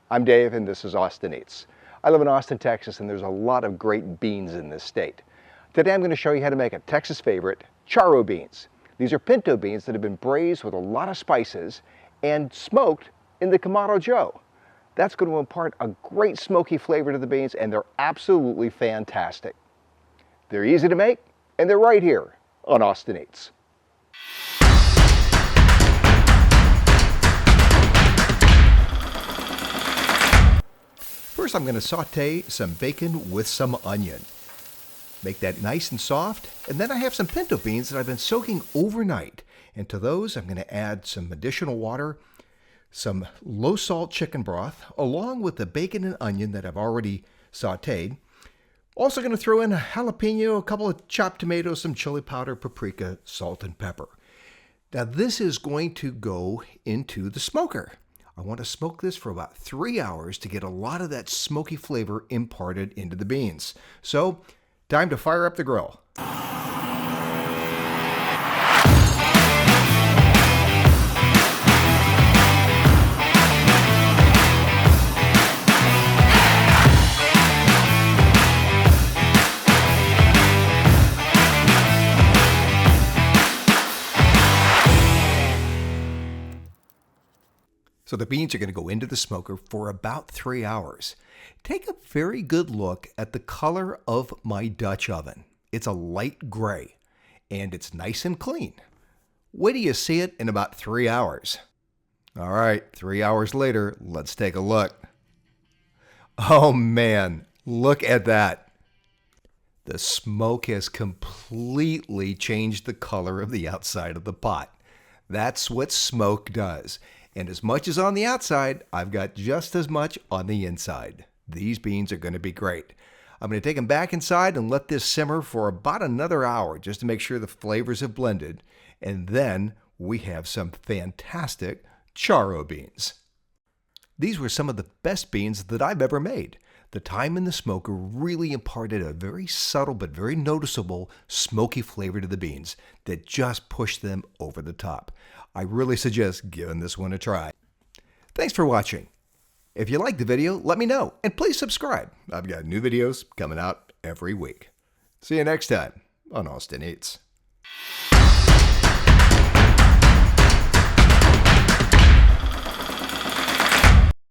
I'm Dave and this is Austin Eats. I live in Austin, Texas, and there's a lot of great beans in this state. Today I'm going to show you how to make a Texas favorite, charro beans. These are pinto beans that have been braised with a lot of spices and smoked in the Kamado Joe. That's going to impart a great smoky flavor to the beans, and they're absolutely fantastic. They're easy to make, and they're right here on Austin Eats. First, I'm going to saute some bacon with some onion. Make that nice and soft, and then I have some pinto beans that I've been soaking overnight. And to those, I'm going to add some additional water, some low-salt chicken broth, along with the bacon and onion that I've already sauteed. Also going to throw in a jalapeno, a couple of chopped tomatoes, some chili powder, paprika, salt, and pepper. Now, this is going to go into the smoker. I want to smoke this for about 3 hours to get a lot of that smoky flavor imparted into the beans. So, time to fire up the grill. So the beans are going to go into the smoker for about 3 hours. Take a very good look at the color of my Dutch oven. It's a light gray, and it's nice and clean. Wait till you see it in about 3 hours. All right, 3 hours later, let's take a look. Oh man, look at that. The smoke has completely changed the color of the outside of the pot. That's what smoke does. And as much as on the outside, I've got just as much on the inside. These beans are going to be great. I'm going to take them back inside and let this simmer for about another hour just to make sure the flavors have blended. And then we have some fantastic charro beans. These were some of the best beans that I've ever made. The time in the smoker really imparted a very subtle but very noticeable smoky flavor to the beans that just pushed them over the top. I really suggest giving this one a try. Thanks for watching. If you liked the video, let me know, and please subscribe. I've got new videos coming out every week. See you next time on Austin Eats.